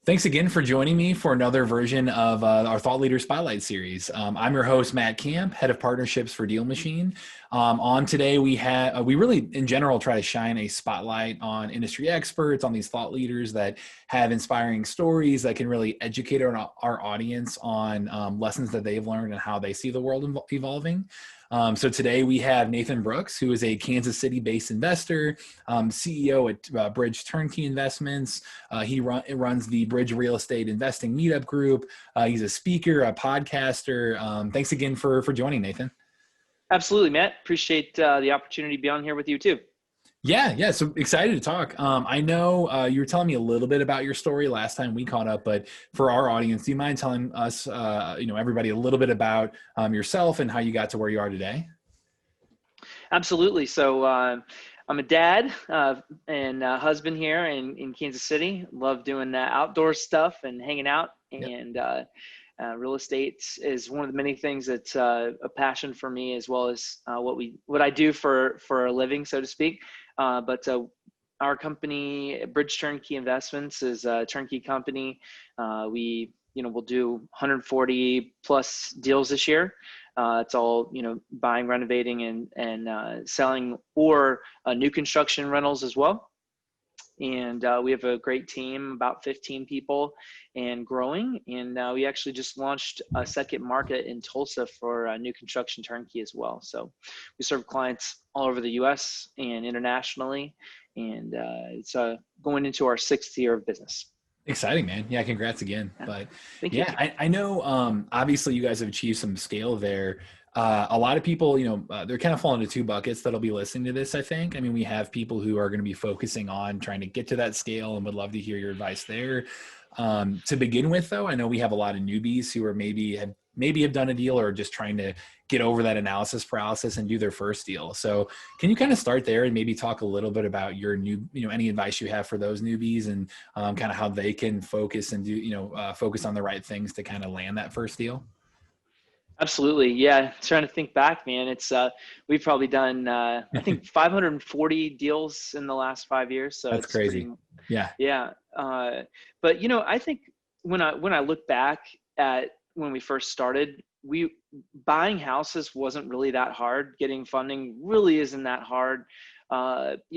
Thanks again for joining me for another version of our Thought Leader Spotlight series. I'm your host, Matt Camp, head of partnerships for DealMachine. On today, we really, in general, try to shine a spotlight on industry experts, on these thought leaders that have inspiring stories that can really educate our audience on lessons that they've learned and how they see the world evolving. So today we have Nathan Brooks, who is a Kansas City-based investor, CEO at Bridge Turnkey Investments. He runs the Bridge Real Estate Investing Meetup group. He's a speaker, a podcaster. Thanks again for joining, Nathan. Absolutely, Matt. Appreciate the opportunity to be on here with you too. Yeah. So excited to talk. I know you were telling me a little bit about your story last time we caught up, but for our audience, do you mind telling us, everybody a little bit about yourself and how you got to where you are today? Absolutely. So I'm a dad and husband here in Kansas City. Love doing outdoor stuff and hanging out. Yep. And real estate is one of the many things that's a passion for me, as well as what I do for a living, so to speak. But our company, Bridge Turnkey Investments, is a turnkey company. We'll do 140 plus deals this year. It's all, buying, renovating, and selling, or new construction rentals as well. And we have a great team, about 15 people and growing. And we actually just launched a second market in Tulsa for new construction turnkey as well. So we serve clients all over the US and internationally. And it's going into our 6th year of business. Exciting, man. Yeah, congrats again. Yeah. But Thank you. I know obviously you guys have achieved some scale there. A lot of people, they're kind of fall into two buckets that'll be listening to this, I think. I mean, we have people who are going to be focusing on trying to get to that scale and would love to hear your advice there. To begin with, though, I know we have a lot of newbies who are maybe have done a deal or just trying to get over that analysis paralysis and do their first deal. So can you kind of start there and maybe talk a little bit about your any advice you have for those newbies and kind of how they can focus and focus on the right things to kind of land that first deal? Absolutely. Yeah. Trying to think back, man. It's we've probably done I think 540 deals in the last 5 years. So That's it's crazy. Yeah. But I think when I look back at when we first started, buying houses wasn't really that hard. Getting funding really isn't that hard.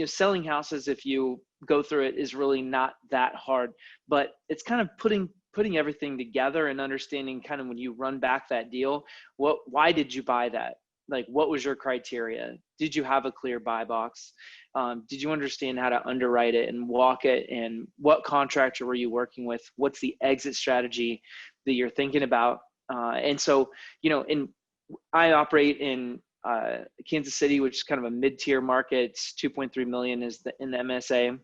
Selling houses, if you go through it, is really not that hard. But it's kind of putting everything together and understanding kind of when you run back that deal, why did you buy that? Like, what was your criteria? Did you have a clear buy box? Did you understand how to underwrite it and walk it? And what contractor were you working with? What's the exit strategy that you're thinking about? And so, I operate in Kansas City, which is kind of a mid-tier market. It's 2.3 million is in the MSA.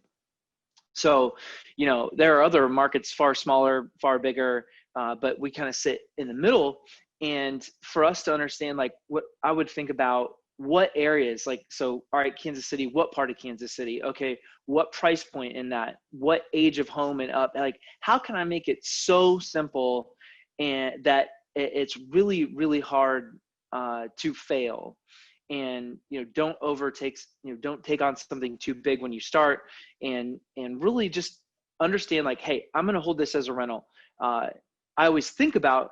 So, there are other markets far smaller, far bigger, but we kind of sit in the middle. And for us to understand, like, what I would think about, what areas, like, so, all right, Kansas City, what part of Kansas City? Okay, what price point in that? What age of home and up? Like, how can I make it so simple and that it's really, really hard to fail? And don't take on something too big when you start, and really just understand, like, hey, I'm going to hold this as a rental. I always think about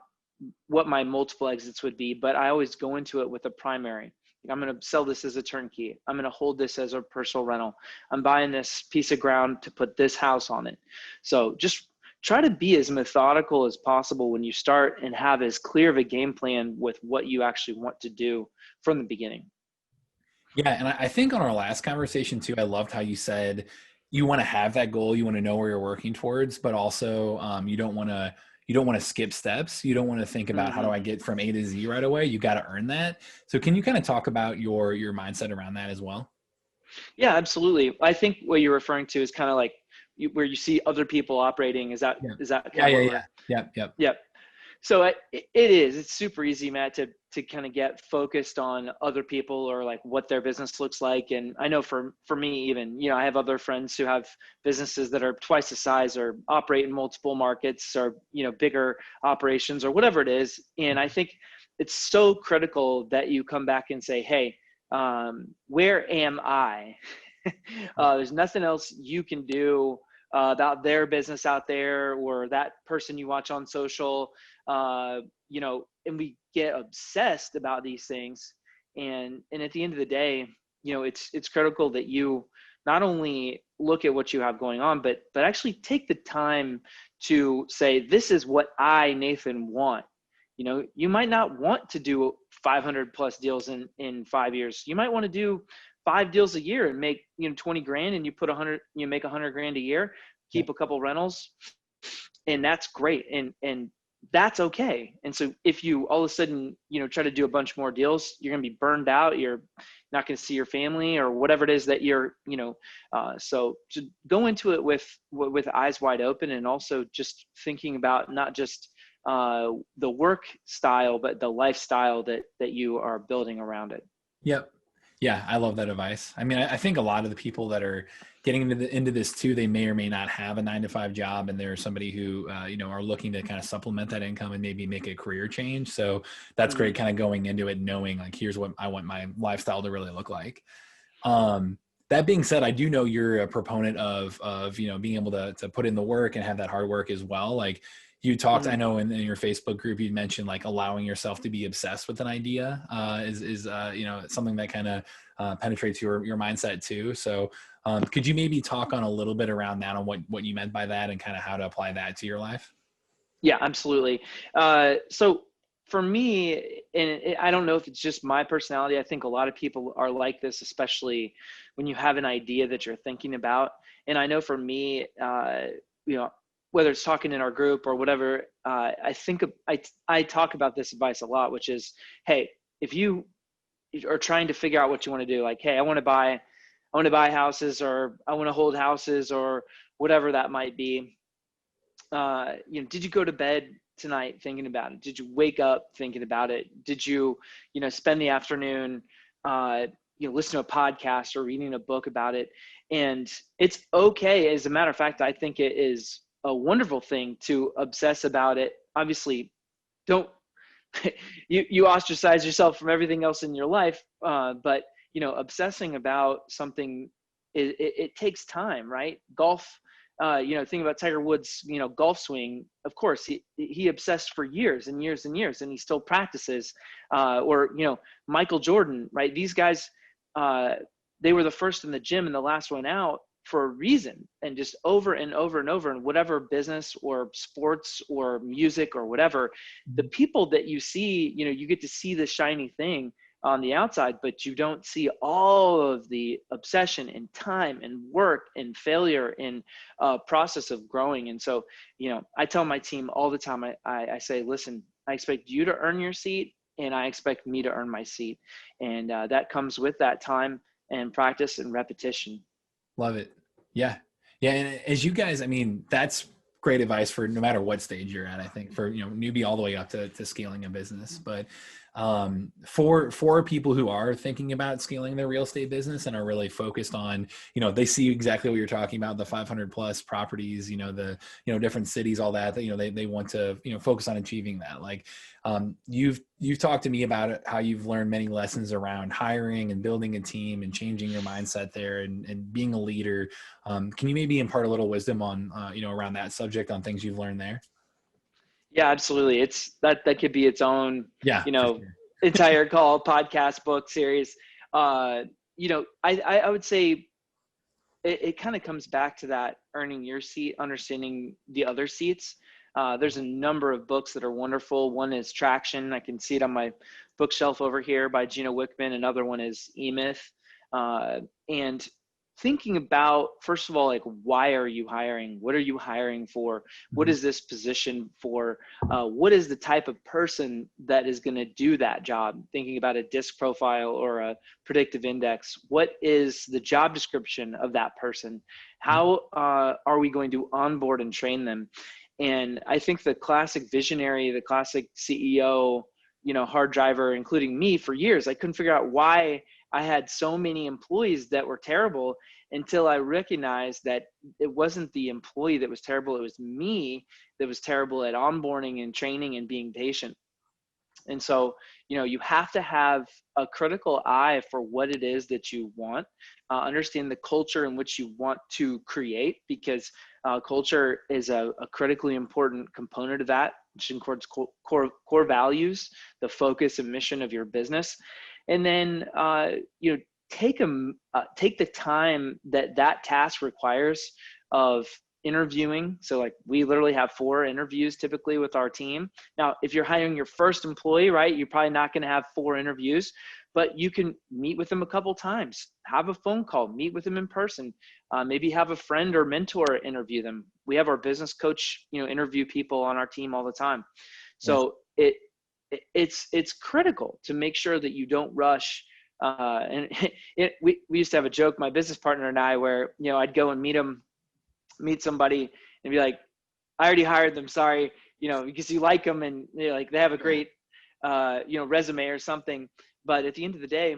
what my multiple exits would be, but I always go into it with a primary. I'm going to sell this as a turnkey. I'm going to hold this as a personal rental. I'm buying this piece of ground to put this house on it. So just try to be as methodical as possible when you start, and have as clear of a game plan with what you actually want to do from the beginning. Yeah. And I think on our last conversation too, I loved how you said you want to have that goal. You want to know where you're working towards, but also you don't want to skip steps. You don't want to think about how do I get from A to Z right away. You got to earn that. So can you kind of talk about your mindset around that as well? Yeah, absolutely. I think what you're referring to is kind of like where you see other people operating. Is that Yep. So it's super easy, Matt, to kind of get focused on other people or like what their business looks like. And I know for me, even, I have other friends who have businesses that are twice the size or operate in multiple markets, or, bigger operations or whatever it is. And I think it's so critical that you come back and say, hey, where am I? There's nothing else you can do about their business out there, or that person you watch on social, you know, and we get obsessed about these things. And at the end of the day, you know, it's critical that you not only look at what you have going on, but actually take the time to say, this is what I, Nathan, want. You know, you might not want to do 500 plus deals in 5 years. You might want to do 5 deals a year and make, you know, 20 grand, and you put 100, you make 100 grand a year, Yeah. keep a couple rentals, and that's great. And that's okay. And so if you all of a sudden, you know, try to do a bunch more deals, you're going to be burned out. You're not going to see your family or whatever it is that you're, you know, so to go into it with eyes wide open, and also just thinking about not just the work style, but the lifestyle that you are building around it. Yep. Yeah, I love that advice. I mean, I think a lot of the people that are getting into this too, they may or may not have a 9 to 5 job, and they're somebody who you know, are looking to kind of supplement that income and maybe make a career change. So that's great, kind of going into it knowing like, here's what I want my lifestyle to really look like. That being said, I do know you're a proponent of you know, being able to put in the work and have that hard work as well. Like you talked, I know in your Facebook group, you mentioned like allowing yourself to be obsessed with an idea is you know, something that kind of penetrates your mindset too. So could you maybe talk on a little bit around that, on what you meant by that, and kind of how to apply that to your life? Yeah, absolutely. So for me, and I don't know if it's just my personality, I think a lot of people are like this, especially when you have an idea that you're thinking about. And I know for me, you know, whether it's talking in our group or whatever, I think I talk about this advice a lot, which is, hey, if you are trying to figure out what you want to do, like, hey, I want to buy houses, or I want to hold houses, or whatever that might be. You know, did you go to bed tonight thinking about it? Did you wake up thinking about it? Did you, you know, spend the afternoon, you know, listen to a podcast or reading a book about it? And it's okay. As a matter of fact, I think it is a wonderful thing to obsess about it. Obviously, don't you ostracize yourself from everything else in your life, but you know, obsessing about something, it takes time, right? Golf, you know, think about Tiger Woods, you know, golf swing. Of course, he obsessed for years and years and years, and he still practices. Or you know, Michael Jordan, right? These guys, they were the first in the gym and the last one out for a reason, and just over and over and over, in whatever business or sports or music or whatever. The people that you see, you know, you get to see the shiny thing on the outside, but you don't see all of the obsession and time and work and failure and process of growing. And so, you know, I tell my team all the time, I say, listen, I expect you to earn your seat, and I expect me to earn my seat. And that comes with that time and practice and repetition. Love it. Yeah. Yeah. And as you guys, I mean, that's great advice for no matter what stage you're at, I think, for, you know, newbie all the way up to scaling a business. But for people who are thinking about scaling their real estate business and are really focused on, you know, they see exactly what you're talking about, the 500 plus properties, you know, the, you know, different cities, all that, you know, they want to, you know, focus on achieving that. Like you've talked to me about it, how you've learned many lessons around hiring and building a team and changing your mindset there, and being a leader. Can you maybe impart a little wisdom on, you know, around that subject, on things you've learned there? Yeah, absolutely. It's that could be its own, Yeah, you for know, sure. entire call, podcast, book series. You know, I would say it kind of comes back to that earning your seat, understanding the other seats. There's a number of books that are wonderful. One is Traction. I can see it on my bookshelf over here by Gino Wickman. Another one is E-Myth. And thinking about, first of all, like, why are you hiring? What are you hiring for? What is this position for? What is the type of person that is going to do that job? Thinking about a DISC profile or a predictive index. What is the job description of that person? How are we going to onboard and train them? And I think the classic visionary, the classic CEO, you know, hard driver, including me for years, I couldn't figure out why I had so many employees that were terrible, until I recognized that it wasn't the employee that was terrible. It was me that was terrible at onboarding and training and being patient. And so, you have to have a critical eye for what it is that you want, understand the culture in which you want to create, because culture is a critically important component of that, which includes core values, the focus and mission of your business. And then, take the time that task requires of interviewing. So like we literally have 4 interviews typically with our team. Now, if you're hiring your first employee, right, you're probably not going to have 4 interviews, but you can meet with them a couple times, have a phone call, meet with them in person, maybe have a friend or mentor interview them. We have our business coach, interview people on our team all the time. Yeah. So it's critical to make sure that you don't rush. And we used to have a joke, my business partner and I, where, I'd go and meet somebody and be like, I already hired them, sorry, because you like them and they're like, they have a great, resume or something. But at the end of the day,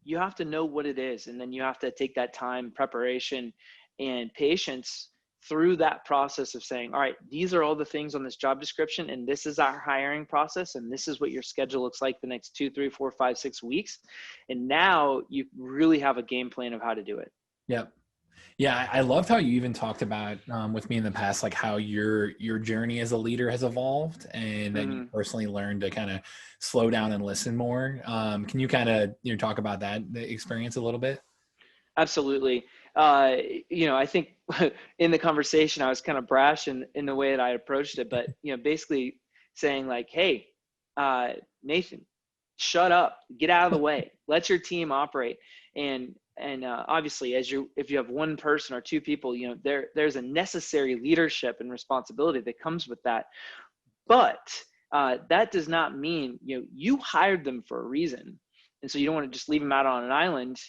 you have to know what it is. And then you have to take that time, preparation, and patience through that process of saying, all right, these are all the things on this job description, and this is our hiring process, and this is what your schedule looks like the next 2, 3, 4, 5, 6 weeks. And now you really have a game plan of how to do it. Yep. Yeah, I loved how you even talked about with me in the past, like how your journey as a leader has evolved, and that you personally learned to kind of slow down and listen more. Can you kind of talk about that experience a little bit? Absolutely. I think in the conversation I was kind of brash in the way that I approached it, but basically saying like, hey, Nathan, shut up, get out of the way, let your team operate. And obviously, if you have 1 person or 2 people, there's a necessary leadership and responsibility that comes with that. But that does not mean you hired them for a reason, and so you don't want to just leave them out on an island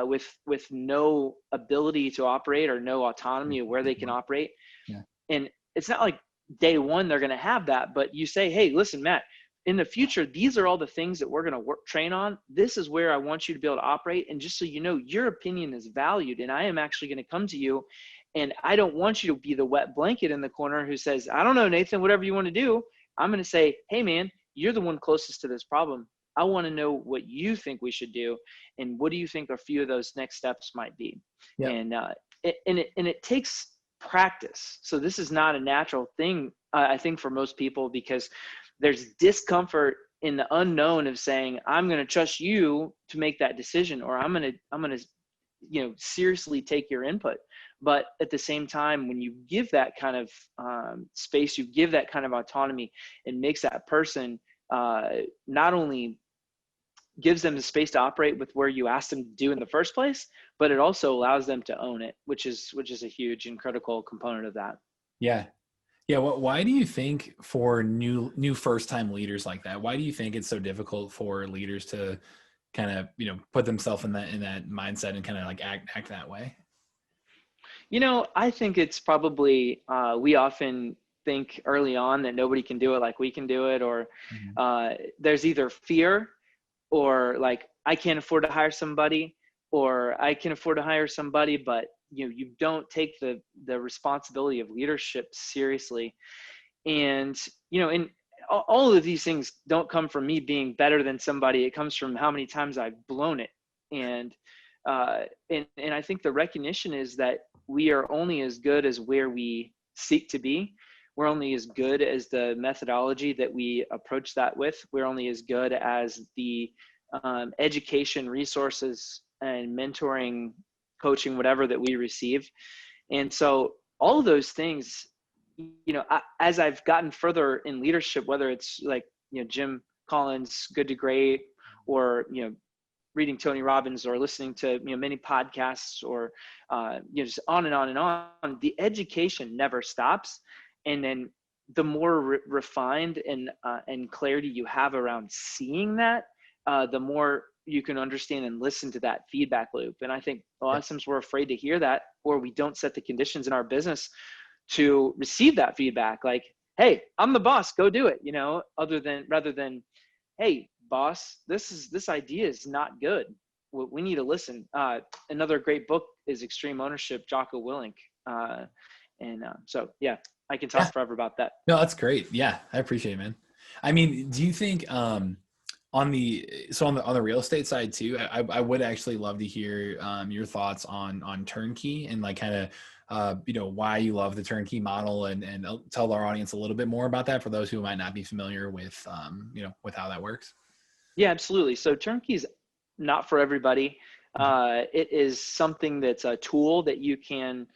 with no ability to operate or no autonomy of where they can operate. Yeah. And it's not like day 1 they're going to have that, but you say, hey, listen, Matt, in the future, these are all the things that we're going to train on. This is where I want you to be able to operate. And just so you know, your opinion is valued. And I am actually going to come to you. And I don't want you to be the wet blanket in the corner who says, I don't know, Nathan, whatever you want to do. I'm going to say, hey, man, you're the one closest to this problem. I want to know what you think we should do. And what do you think a few of those next steps might be? Yep. And it takes practice. So this is not a natural thing, I think, for most people, because there's discomfort in the unknown of saying, I'm going to trust you to make that decision, or I'm going to, seriously take your input. But at the same time, when you give that kind of space, you give that kind of autonomy, it makes that person not only gives them the space to operate with where you asked them to do in the first place, but it also allows them to own it, which is a huge and critical component of that. Yeah. Yeah. Why do you think for new first-time leaders like that, why do you think it's so difficult for leaders to kind of, put themselves in that mindset and kind of like act that way? I think it's probably, we often think early on that nobody can do it like we can do it, or there's either fear, or like, I can't afford to hire somebody, or I can afford to hire somebody, but you don't take the responsibility of leadership seriously. And and all of these things don't come from me being better than somebody. It comes from how many times I've blown it. And I think the recognition is that we are only as good as where we seek to be. We're only as good as the methodology that we approach that with. We're only as good as the education, resources, and mentoring, coaching, whatever that we receive. And so all of those things, as I've gotten further in leadership, whether it's like, Jim Collins, Good to Great, or, reading Tony Robbins, or listening to, many podcasts, or, just on and on and on, the education never stops. And then the more refined and clarity you have around seeing that, the more you can understand and listen to that feedback loop. And I think a lot of times we're afraid to hear that, or we don't set the conditions in our business to receive that feedback. Like, hey, I'm the boss, go do it, rather than, hey, boss, this idea is not good. We need to listen. Another great book is Extreme Ownership, Jocko Willink. So yeah, I can talk forever about that. No, that's great. Yeah, I appreciate it, man. I mean, do you think on the real estate side too, I would actually love to hear your thoughts on Turnkey and like kind of why you love the Turnkey model, and tell our audience a little bit more about that for those who might not be familiar with with how that works. Yeah, absolutely. So Turnkey's not for everybody. It is something that's a tool that you can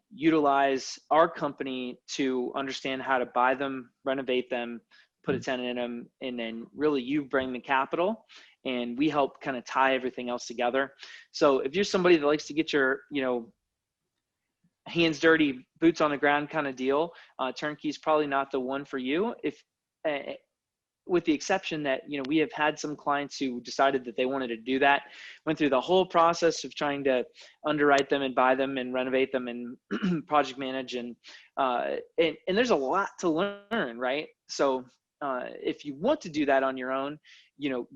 utilize our company to understand how to buy them, renovate them, put a tenant in them, and then really you bring the capital and we help kind of tie everything else together. So if you're somebody that likes to get your, hands dirty, boots on the ground kind of deal, Turnkey is probably not the one for you. If with the exception that, we have had some clients who decided that they wanted to do that, went through the whole process of trying to underwrite them and buy them and renovate them and project manage. And there's a lot to learn, right? So if you want to do that on your own,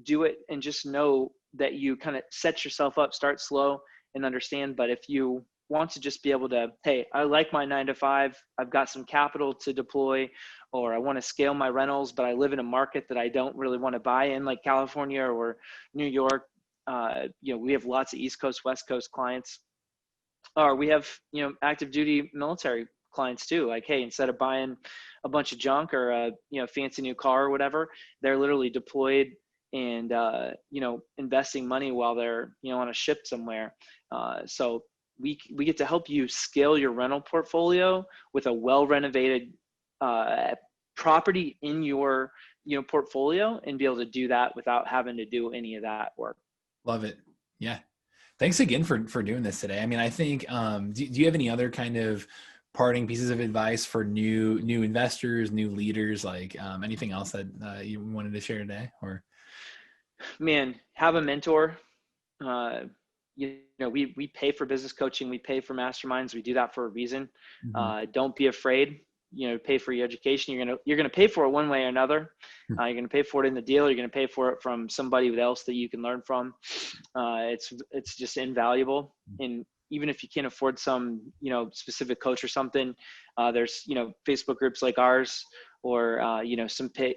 do it and just know that you kind of set yourself up, start slow and understand. But if you want to just be able to, hey, I like my 9 to 5, I've got some capital to deploy, or I want to scale my rentals, but I live in a market that I don't really want to buy in, like California or New York. We have lots of East Coast, West Coast clients, or we have, active duty military clients too. Like, hey, instead of buying a bunch of junk or a, fancy new car or whatever, they're literally deployed and, investing money while they're, on a ship somewhere. So we get to help you scale your rental portfolio with a well renovated property in your portfolio, and be able to do that without having to do any of that work. Love it. Yeah. Thanks again for doing this today. I mean, I think do you have any other kind of parting pieces of advice for new investors, new leaders, like anything else that you wanted to share today? Or man, have a mentor. We pay for business coaching, we pay for masterminds, we do that for a reason. Don't be afraid, pay for your education. You're gonna pay for it one way or another. You're gonna pay for it in the deal, you're gonna pay for it from somebody else that you can learn from. It's just invaluable. And even if you can't afford some specific coach or something, there's Facebook groups like ours, or some pay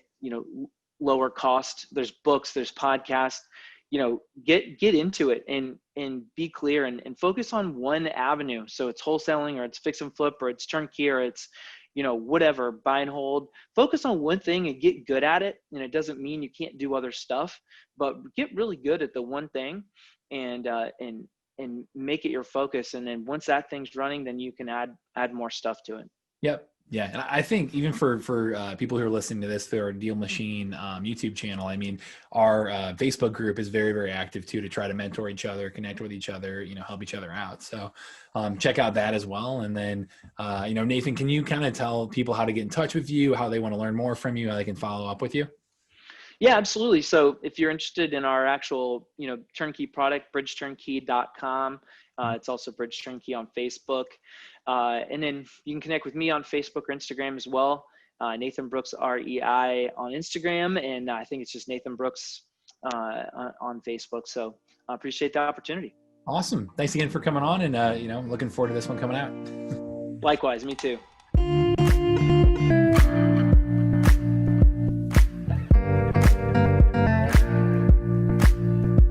lower cost. There's books, there's podcasts. Get into it and be clear and focus on one avenue. So it's wholesaling, or it's fix and flip, or it's turnkey, or it's whatever, buy and hold. Focus on one thing and get good at it. And it doesn't mean you can't do other stuff, but get really good at the one thing and make it your focus. And then once that thing's running, then you can add more stuff to it. Yep. Yeah. And I think even for people who are listening to this through our DealMachine YouTube channel, I mean, our Facebook group is very, very active too, to try to mentor each other, connect with each other, help each other out. So check out that as well. And then, Nathan, can you kind of tell people how to get in touch with you, how they want to learn more from you, how they can follow up with you? Yeah, absolutely. So if you're interested in our actual, turnkey product, bridgeturnkey.com. It's also Bridge Turnkey on Facebook. And then you can connect with me on Facebook or Instagram as well. Nathan Brooks, REI on Instagram. And I think it's just Nathan Brooks on Facebook. So I appreciate the opportunity. Awesome. Thanks again for coming on, and, looking forward to this one coming out. Likewise, me too.